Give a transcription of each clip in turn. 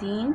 3,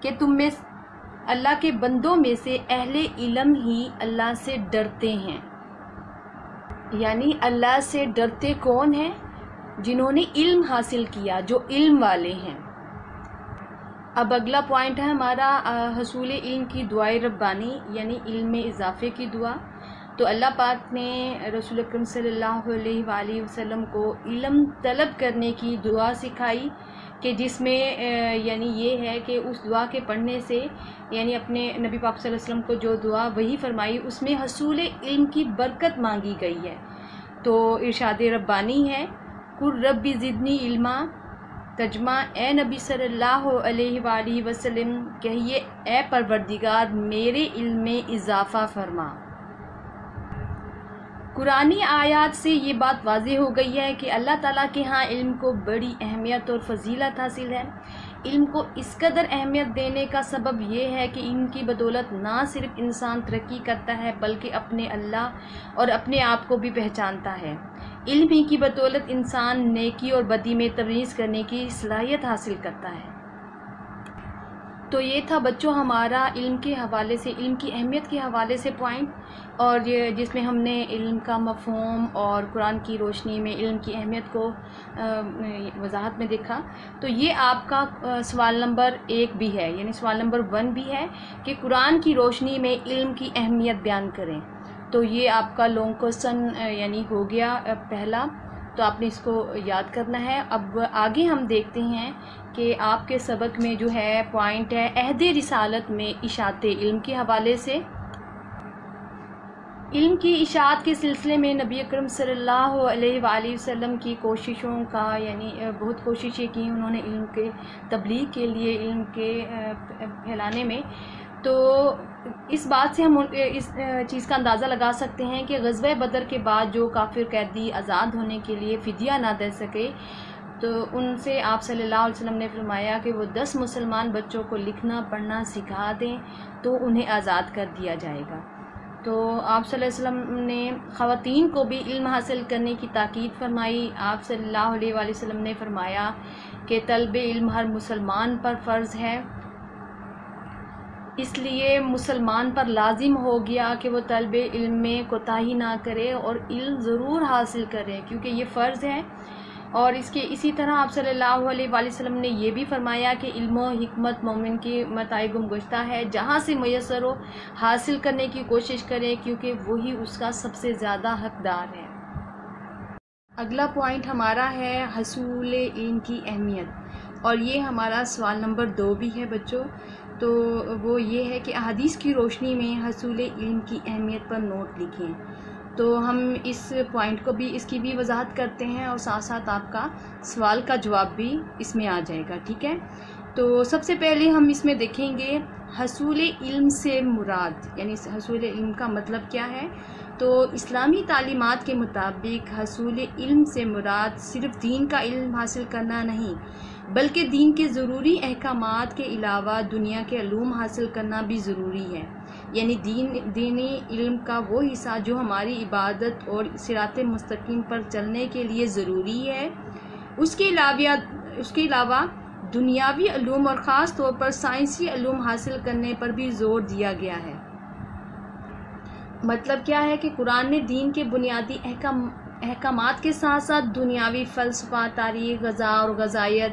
کہ تم میں اللہ کے بندوں میں سے اہل علم ہی اللہ سے ڈرتے ہیں۔ یعنی اللہ سے ڈرتے کون ہیں؟ جنہوں نے علم حاصل کیا، جو علم والے ہیں۔ اب اگلا پوائنٹ ہے ہمارا حصول علم کی دعائے ربانی، یعنی علم میں اضافے کی دعا۔ تو اللہ پاک نے رسول اکرم صلی اللہ علیہ وآلہ وسلم کو علم طلب کرنے کی دعا سکھائی، کہ جس میں یعنی یہ ہے کہ اس دعا کے پڑھنے سے، یعنی اپنے نبی پاک صلی اللہ علیہ وسلم کو جو دعا وہی فرمائی، اس میں حصول علم کی برکت مانگی گئی ہے۔ تو ارشاد ربانی ہے، قُل رب زدنی علما، ترجمہ اے نبی صلی اللہ علیہ وآلہ وسلم کہیے، اے پروردگار میرے علم میں اضافہ فرما۔ قرآنی آیات سے یہ بات واضح ہو گئی ہے کہ اللہ تعالیٰ کے ہاں علم کو بڑی اہمیت اور فضیلت حاصل ہے۔ علم کو اس قدر اہمیت دینے کا سبب یہ ہے کہ ان کی بدولت نہ صرف انسان ترقی کرتا ہے بلکہ اپنے اللہ اور اپنے آپ کو بھی پہچانتا ہے۔ علم ہی کی بدولت انسان نیکی اور بدی میں تمیز کرنے کی صلاحیت حاصل کرتا ہے۔ تو یہ تھا بچوں ہمارا علم کے حوالے سے، علم کی اہمیت کے حوالے سے پوائنٹ، اور جس میں ہم نے علم کا مفہوم اور قرآن کی روشنی میں علم کی اہمیت کو وضاحت میں دیکھا۔ تو یہ آپ کا سوال نمبر 1 بھی ہے، یعنی سوال نمبر 1 بھی ہے کہ قرآن کی روشنی میں علم کی اہمیت بیان کریں۔ تو یہ آپ کا لانگ کوسچن یعنی ہو گیا پہلا، تو آپ نے اس کو یاد کرنا ہے۔ اب آگے ہم دیکھتے ہیں کہ آپ کے سبق میں جو ہے پوائنٹ ہے عہد رسالت میں اشاعت علم کے حوالے سے۔ علم کی اشاعت کے سلسلے میں نبی اکرم صلی اللہ علیہ وآلہ وسلم کی کوششوں کا، یعنی بہت کوششیں کی انہوں نے علم کے تبلیغ کے لیے، علم کے پھیلانے میں۔ تو اس بات سے ہم اس چیز کا اندازہ لگا سکتے ہیں کہ غزوہ بدر کے بعد جو کافر قیدی آزاد ہونے کے لیے فدیہ نہ دے سکے، تو ان سے آپ صلی اللہ علیہ وسلم نے فرمایا کہ وہ 10 مسلمان بچوں کو لکھنا پڑھنا سکھا دیں تو انہیں آزاد کر دیا جائے گا۔ تو آپ صلی اللہ علیہ وسلم نے خواتین کو بھی علم حاصل کرنے کی تاکید فرمائی۔ آپ صلی اللہ علیہ وآلہ وسلم نے فرمایا کہ طلب علم ہر مسلمان پر فرض ہے، اس لیے مسلمان پر لازم ہو گیا کہ وہ طلب علم میں کوتاہی نہ کرے اور علم ضرور حاصل کرے، کیونکہ یہ فرض ہے۔ اور اسی طرح آپ صلی اللہ علیہ وآلہ وسلم نے یہ بھی فرمایا کہ علم و حکمت مومن کی متاع گمگشتہ ہے، جہاں سے میسر ہو حاصل کرنے کی کوشش کرے، کیونکہ وہی اس کا سب سے زیادہ حقدار ہے۔ اگلا پوائنٹ ہمارا ہے حصول علم کی اہمیت، اور یہ ہمارا سوال نمبر 2 بھی ہے بچوں۔ تو وہ یہ ہے کہ احادیث کی روشنی میں حصول علم کی اہمیت پر نوٹ لکھیں۔ تو ہم اس پوائنٹ کو بھی، اس کی بھی وضاحت کرتے ہیں، اور ساتھ ساتھ آپ کا سوال کا جواب بھی اس میں آ جائے گا، ٹھیک ہے۔ تو سب سے پہلے ہم اس میں دیکھیں گے حصول علم سے مراد، یعنی حصول علم کا مطلب کیا ہے۔ تو اسلامی تعلیمات کے مطابق حصول علم سے مراد صرف دین کا علم حاصل کرنا نہیں، بلکہ دین کے ضروری احکامات کے علاوہ دنیا کے علوم حاصل کرنا بھی ضروری ہے، یعنی دینی علم کا وہ حصہ جو ہماری عبادت اور صراط مستقیم پر چلنے کے لیے ضروری ہے۔ اس کے علاوہ دنیاوی علوم اور خاص طور پر سائنسی علوم حاصل کرنے پر بھی زور دیا گیا ہے۔ مطلب کیا ہے کہ قرآن نے دین کے بنیادی احکامات کے ساتھ ساتھ دنیاوی فلسفہ، تاریخ، غذا اور غذائیت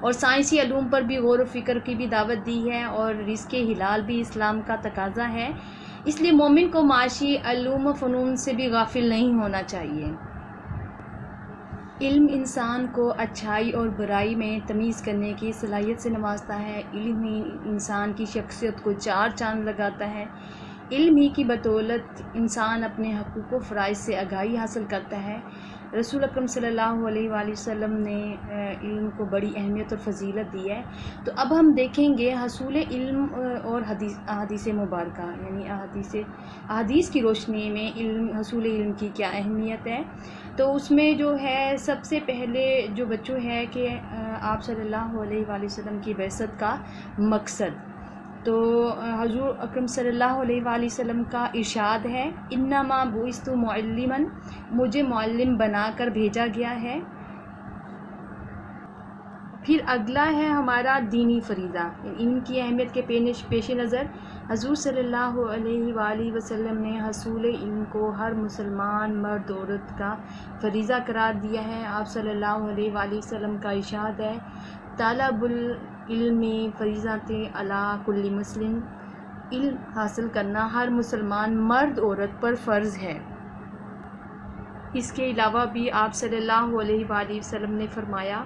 اور سائنسی علوم پر بھی غور و فکر کی بھی دعوت دی ہے، اور رزق حلال بھی اسلام کا تقاضا ہے۔ اس لیے مومن کو معاشی علوم و فنون سے بھی غافل نہیں ہونا چاہیے۔ علم انسان کو اچھائی اور برائی میں تمیز کرنے کی صلاحیت سے نوازتا ہے۔ علم ہی انسان کی شخصیت کو چار چاند لگاتا ہے۔ علم ہی کی بدولت انسان اپنے حقوق و فرائض سے آگاہی حاصل کرتا ہے۔ رسول اکرم صلی اللہ علیہ وآلہ وسلم نے علم کو بڑی اہمیت اور فضیلت دی ہے۔ تو اب ہم دیکھیں گے حصول علم اور احادیث مبارکہ، یعنی احادیث کی روشنی میں حصول علم کی کیا اہمیت ہے۔ تو اس میں جو ہے سب سے پہلے جو بچوں ہے کہ آپ صلی اللہ علیہ وآلہ وسلم کی بعثت کا مقصد، تو حضور اکرم صلی اللہ علیہ وآلہ وسلم کا ارشاد ہے، انما بعثت معلما، مجھے معلم بنا کر بھیجا گیا ہے۔ پھر اگلا ہے ہمارا دینی فریضہ۔ علم کی اہمیت کے پیش نظر حضور صلی اللہ علیہ وآلہ وسلم نے حصول علم کو ہر مسلمان مرد عورت کا فریضہ قرار دیا ہے۔ آپ صلی اللہ علیہ وآلہ وسلم کا ارشاد ہے، طالب العلم فریضۃ علی کل مسلم، علم حاصل کرنا ہر مسلمان مرد عورت پر فرض ہے۔ اس کے علاوہ بھی آپ صلی اللہ علیہ وآلہ وسلم نے فرمایا،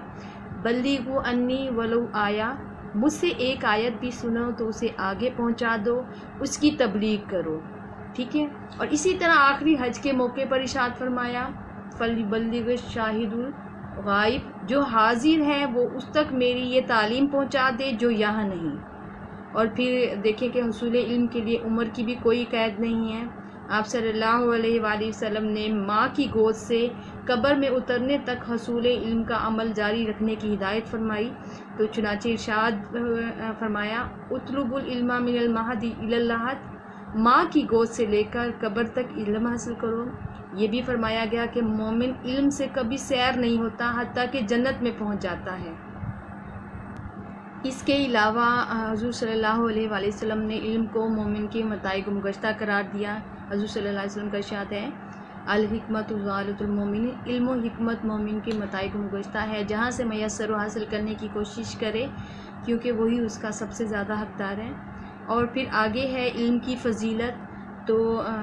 بلغوا انی ولو آیا، مجھ سے ایک آیت بھی سنو تو اسے آگے پہنچا دو، اس کی تبلیغ کرو، ٹھیک ہے۔ اور اسی طرح آخری حج کے موقع پر ارشاد فرمایا، فلیبلغ الشاہد الغائب، جو حاضر ہے وہ اس تک میری یہ تعلیم پہنچا دے جو یہاں نہیں۔ اور پھر دیکھیں کہ حصول علم کے لیے عمر کی بھی کوئی قید نہیں ہے۔ آپ صلی اللہ علیہ وآلہ وسلم نے ماں کی گود سے قبر میں اترنے تک حصول علم کا عمل جاری رکھنے کی ہدایت فرمائی، تو چنانچہ ارشاد فرمایا، اطلب العلم من المہد الی اللحد، ماں کی گود سے لے کر قبر تک علم حاصل کرو۔ یہ بھی فرمایا گیا کہ مومن علم سے کبھی سیر نہیں ہوتا حتیٰ کہ جنت میں پہنچ جاتا ہے۔ اس کے علاوہ حضور صلی اللہ علیہ وآلہ وسلم نے علم کو مومن کے متاع گمگشتہ قرار دیا۔ حضور صلی اللہ علیہ وسلم کا ارشاد ہے، الحکمت ضالۃ المومن، علم و حکمت مومن کے متاع گمگشتہ ہے، جہاں سے میسر و حاصل کرنے کی کوشش کرے کیونکہ وہی اس کا سب سے زیادہ حقدار ہے۔ اور پھر آگے ہے علم کی فضیلت، تو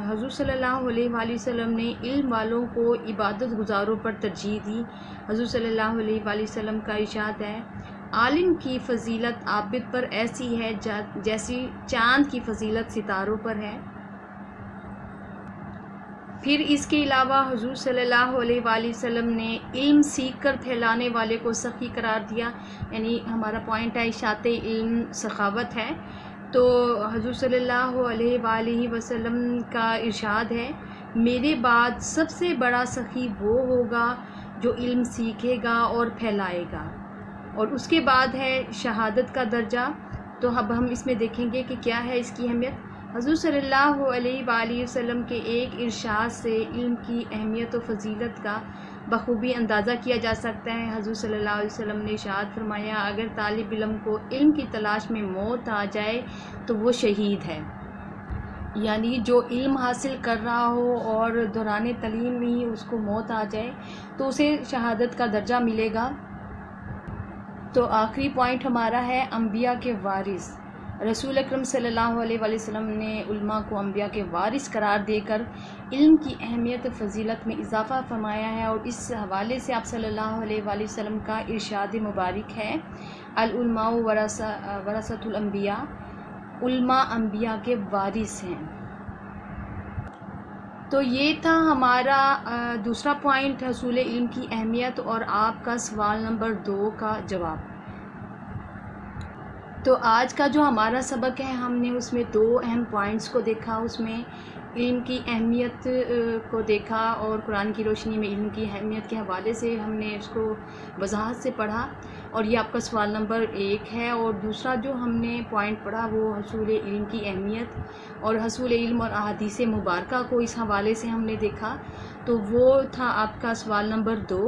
حضور صلی اللہ علیہ وآلہ وسلم نے علم والوں کو عبادت گزاروں پر ترجیح دی۔ حضور صلی اللہ علیہ وآلہ وسلم کا ارشاد ہے، عالم کی فضیلت عابد پر ایسی ہے جیسی چاند کی فضیلت ستاروں پر ہے۔ پھر اس کے علاوہ حضور صلی اللہ علیہ وآلہ وسلم نے علم سیکھ کر پھیلانے والے کو سخی قرار دیا، یعنی ہمارا پوائنٹ ہے اشاعت علم سخاوت ہے۔ تو حضور صلی اللہ علیہ وآلہ وسلم کا ارشاد ہے، میرے بعد سب سے بڑا سخی وہ ہوگا جو علم سیکھے گا اور پھیلائے گا۔ اور اس کے بعد ہے شہادت کا درجہ، تو اب ہم اس میں دیکھیں گے کہ کیا ہے اس کی اہمیت۔ حضور صلی اللہ علیہ وآلہ وسلم کے ایک ارشاد سے علم کی اہمیت و فضیلت کا بخوبی اندازہ کیا جا سکتا ہے۔ حضور صلی اللہ علیہ وسلم نے ارشاد فرمایا، اگر طالب علم کو علم کی تلاش میں موت آ جائے تو وہ شہید ہے، یعنی جو علم حاصل کر رہا ہو اور دوران تعلیم میں ہی اس کو موت آ جائے تو اسے شہادت کا درجہ ملے گا۔ تو آخری پوائنٹ ہمارا ہے انبیاء کے وارث۔ رسول اکرم صلی اللہ علیہ وآلہ وسلم نے علماء کو انبیاء کے وارث قرار دے کر علم کی اہمیت و فضیلت میں اضافہ فرمایا ہے، اور اس حوالے سے آپ صلی اللہ علیہ وآلہ وسلم کا ارشاد مبارک ہے، العلماء ورثۃ الانبیاء، علماء انبیاء کے وارث ہیں۔ تو یہ تھا ہمارا دوسرا پوائنٹ، حصول علم کی اہمیت، اور آپ کا سوال نمبر 2 کا جواب۔ تو آج کا جو ہمارا سبق ہے ہم نے اس میں 2 اہم پوائنٹس کو دیکھا، اس میں علم کی اہمیت کو دیکھا اور قرآن کی روشنی میں علم کی اہمیت کے حوالے سے ہم نے اس کو وضاحت سے پڑھا، اور یہ آپ کا سوال نمبر 1 ہے۔ اور دوسرا جو ہم نے پوائنٹ پڑھا وہ حصول علم کی اہمیت اور حصول علم اور احادیث مبارکہ کو اس حوالے سے ہم نے دیکھا، تو وہ تھا آپ کا سوال نمبر 2۔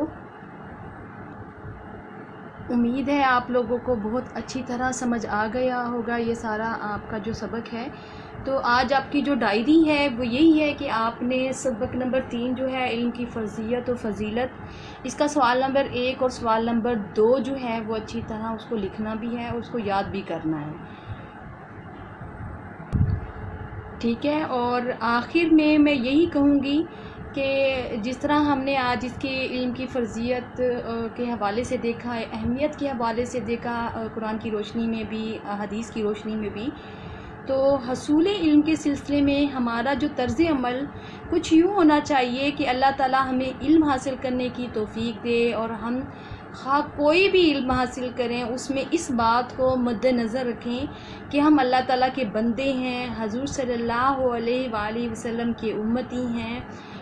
امید ہے آپ لوگوں کو بہت اچھی طرح سمجھ آ گیا ہوگا یہ سارا آپ کا جو سبق ہے۔ تو آج آپ کی جو ڈائری ہے وہ یہی ہے کہ آپ نے سبق نمبر 3 جو ہے علم کی فرضیت و فضیلت، اس کا سوال نمبر 1 اور سوال نمبر 2 جو ہے وہ اچھی طرح اس کو لکھنا بھی ہے اور اس کو یاد بھی کرنا ہے، ٹھیک ہے۔ اور آخر میں یہی کہوں گی کہ جس طرح ہم نے آج اس کے علم کی فرضیت کے حوالے سے دیکھا، اہمیت کے حوالے سے دیکھا، قرآن کی روشنی میں بھی، حدیث کی روشنی میں بھی، تو حصول علم کے سلسلے میں ہمارا جو طرز عمل کچھ یوں ہونا چاہیے کہ اللہ تعالیٰ ہمیں علم حاصل کرنے کی توفیق دے، اور ہم خواہ کوئی بھی علم حاصل کریں اس میں اس بات کو مد نظر رکھیں کہ ہم اللہ تعالیٰ کے بندے ہیں، حضور صلی اللہ علیہ وآلہ وسلم کے امتی ہیں،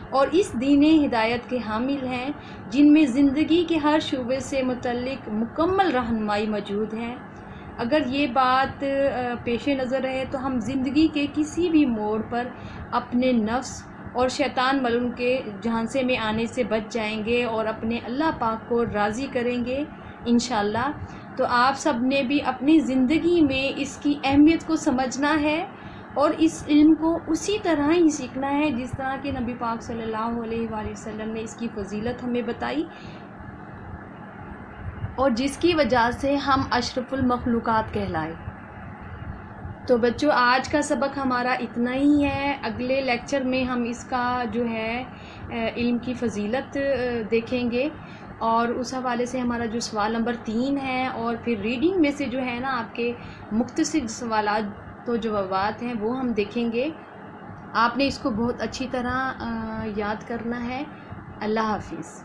اور اس دین ہدایت کے حامل ہیں جن میں زندگی کے ہر شعبے سے متعلق مکمل رہنمائی موجود ہے۔ اگر یہ بات پیش نظر رہے تو ہم زندگی کے کسی بھی موڑ پر اپنے نفس اور شیطان ملعون کے جھانسے میں آنے سے بچ جائیں گے اور اپنے اللہ پاک کو راضی کریں گے۔ انشاءاللہ۔ تو آپ سب نے بھی اپنی زندگی میں اس کی اہمیت کو سمجھنا ہے اور اس علم کو اسی طرح ہی سیکھنا ہے جس طرح کہ نبی پاک صلی اللہ علیہ وآلہ وسلم نے اس کی فضیلت ہمیں بتائی، اور جس کی وجہ سے ہم اشرف المخلوقات کہلائے۔ تو بچوں، آج کا سبق ہمارا اتنا ہی ہے۔ اگلے لیکچر میں ہم اس کا جو ہے علم کی فضیلت دیکھیں گے، اور اس حوالے سے ہمارا جو سوال نمبر 3 ہے، اور پھر ریڈنگ میں سے جو ہے نا آپ کے مختصر سوالات و جوابات ہیں وہ ہم دیکھیں گے۔ آپ نے اس کو بہت اچھی طرح یاد کرنا ہے۔ اللہ حافظ۔